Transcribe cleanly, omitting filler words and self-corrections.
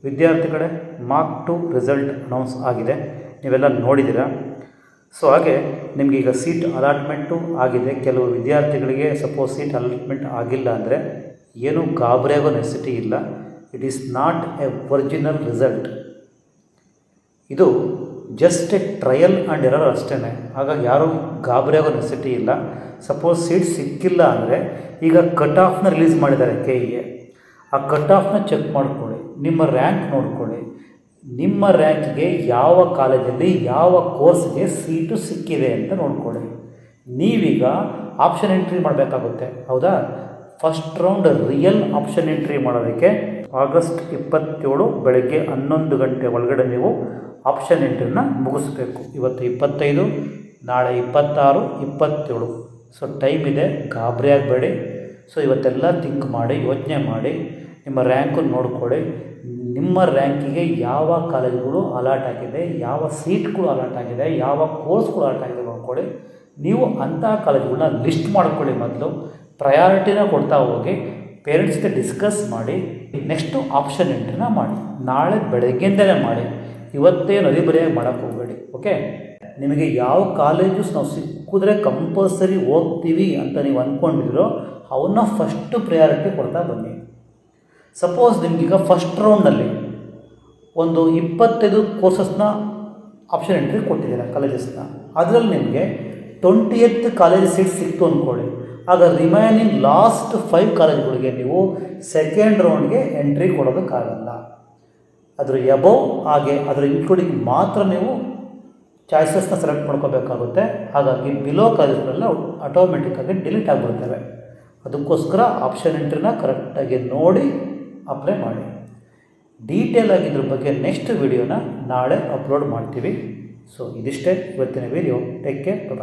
ವಿದ್ಯಾರ್ಥಿಗಳೇ, mark 2 result announce ಆಗಿದೆ, ನೀವೆಲ್ಲ ನೋಡಿದ್ದೀರಾ. ಸೊ ಹಾಗೆ ನಿಮಗೆ ಈಗ ಸೀಟ್ ಅಲಾಟ್ಮೆಂಟು ಆಗಿದೆ. ಕೆಲವು ವಿದ್ಯಾರ್ಥಿಗಳಿಗೆ ಸಪೋಸ್ ಸೀಟ್ ಅಲಾಟ್ಮೆಂಟ್ ಆಗಿಲ್ಲ ಅಂದರೆ ಏನೂ ಗಾಬರಿಯಾಗೋ ನೆಸಿಟಿ ಇಲ್ಲ. It is not a original result. ಇದು just a trial and error ಅಷ್ಟೇ. ಹಾಗಾಗಿ ಯಾರೂ ಗಾಬರಿಯಾಗೋ ನೆಸಿಟಿ ಇಲ್ಲ. ಸಪೋಸ್ ಸೀಟ್ ಸಿಕ್ಕಿಲ್ಲ ಅಂದರೆ ಈಗ ಕಟ್ ಆಫ್ನ ರಿಲೀಸ್ ಮಾಡಿದ್ದಾರೆ KEA. ಆ ಕಟ್ ಆಫ್ನ ಚೆಕ್ ಮಾಡ್ಕೊಳ್ಳಿ, ನಿಮ್ಮ ರ್ಯಾಂಕ್ ನೋಡ್ಕೊಳ್ಳಿ. ನಿಮ್ಮ ರ್ಯಾಂಕಿಗೆ ಯಾವ ಕಾಲೇಜಲ್ಲಿ ಯಾವ ಕೋರ್ಸ್ಗೆ ಸೀಟು ಸಿಕ್ಕಿದೆ ಅಂತ ನೋಡ್ಕೊಳ್ಳಿ. ನೀವೀಗ ಆಪ್ಷನ್ ಎಂಟ್ರಿ ಮಾಡಬೇಕಾಗುತ್ತೆ, ಹೌದಾ? First round real option entry ಮಾಡೋದಕ್ಕೆ ಆಗಸ್ಟ್ 27 ಬೆಳಗ್ಗೆ 11 ಗಂಟೆ ಒಳಗಡೆ ನೀವು ಆಪ್ಷನ್ ಎಂಟ್ರಿನ ಮುಗಿಸ್ಬೇಕು. ಇವತ್ತು 25, ನಾಳೆ 26, 27. ಸೊ ಟೈಮ್ ಇದೆ, ಗಾಬರಿ ಆಗಬೇಡಿ. ಸೊ ಇವತ್ತೆಲ್ಲ ಥಿಂಕ್ ಮಾಡಿ, ಯೋಚನೆ ಮಾಡಿ, ನಿಮ್ಮ ರ್ಯಾಂಕನ್ನು ನೋಡ್ಕೊಳ್ಳಿ. ನಿಮ್ಮ ರ್ಯಾಂಕಿಗೆ ಯಾವ ಕಾಲೇಜುಗಳು ಅಲಾಟ್ ಆಗಿದೆ, ಯಾವ ಸೀಟ್ಗಳು ಅಲಾಟ್ ಆಗಿದೆ, ಯಾವ ಕೋರ್ಸ್ಗಳು ಅಲಾಟ್ ಆಗಿದೆ ನೋಡ್ಕೊಳ್ಳಿ. ನೀವು ಅಂಥ ಕಾಲೇಜುಗಳನ್ನ ಲಿಸ್ಟ್ ಮಾಡ್ಕೊಳ್ಳಿ. ಮೊದಲು ಪ್ರಯಾರಿಟಿನ ಕೊಡ್ತಾ ಹೋಗಿ, ಪೇರೆಂಟ್ಸ್ ಜೊತೆ ಡಿಸ್ಕಸ್ ಮಾಡಿ, ನೆಕ್ಸ್ಟು ಆಪ್ಷನ್ ಎಂಟ್ರಿನ ಮಾಡಿ. ನಾಳೆ ಬೆಳಗ್ಗೆಯಿಂದಲೇ ಮಾಡಿ, ಇವತ್ತೇ ನದಿ ಬರೆಯಾಗಿ ಮಾಡೋಕ್ಕೆ ಹೋಗಬೇಡಿ. ಓಕೆ, ನಿಮಗೆ ಯಾವ ಕಾಲೇಜಸ್ ನಾವು ಸಿಕ್ಕಿದ್ರೆ ಕಂಪಲ್ಸರಿ ಹೋಗ್ತೀವಿ ಅಂತ ನೀವು ಅಂದ್ಕೊಂಡಿರೋ ಅವನ್ನ ಫಸ್ಟು ಪ್ರಯಾರಿಟಿ ಕೊಡ್ತಾ ಬನ್ನಿ. ಸಪೋಸ್ ನಿಮಗೀಗ ಫಸ್ಟ್ ರೌಂಡಲ್ಲಿ ಒಂದು 25 ಕೋರ್ಸಸ್ನ ಆಪ್ಷನ್ ಎಂಟ್ರಿ ಕೊಟ್ಟಿದ್ದೀರಾ ಕಾಲೇಜಸ್ನ. ಅದರಲ್ಲಿ ನಿಮಗೆ 20th ಕಾಲೇಜ್ ಸೀಟ್ ಸಿಕ್ತು ಅಂದ್ಕೊಳ್ಳಿ. ಆಗ ರಿಮೈನಿಂಗ್ ಲಾಸ್ಟ್ 5 ಕಾಲೇಜ್ಗಳಿಗೆ ನೀವು ಸೆಕೆಂಡ್ ರೌಂಡ್ಗೆ ಎಂಟ್ರಿ ಕೊಡೋದಕ್ಕಾಗಲ್ಲ. ಅದರ ಎಬೋವ್ ಹಾಗೆ ಅದರ ಇನ್ಕ್ಲೂಡಿಂಗ್ ಮಾತ್ರ ನೀವು ಚಾಯ್ಸಸ್ನ ಸೆಲೆಕ್ಟ್ ಮಾಡ್ಕೋಬೇಕಾಗುತ್ತೆ. ಹಾಗಾಗಿ ಬಿಲೋ ಕಾಲೇಜ್ಗಳೆಲ್ಲ ಆಟೋಮೆಟಿಕ್ಕಾಗಿ ಡಿಲೀಟ್ ಆಗಿಬಿಡ್ತವೆ. ಅದಕ್ಕೋಸ್ಕರ ಆಪ್ಷನ್ ಎಂಟ್ರಿನ ಕರೆಕ್ಟಾಗಿ ನೋಡಿ ಅಪ್ಲೈ ಮಾಡಿ. ಡೀಟೇಲ್ ಆಗಿ ಇದ್ರ ಬಗ್ಗೆ ನೆಕ್ಸ್ಟ್ ವಿಡಿಯೋನ ನಾಳೆ ಅಪ್ಲೋಡ್ ಮಾಡ್ತೀವಿ. ಸೊ ಇದಿಷ್ಟೇ ಇವತ್ತಿನ ವಿಡಿಯೋ. ಟೇಕ್ ಕೇರ್, ಬಾಯ್.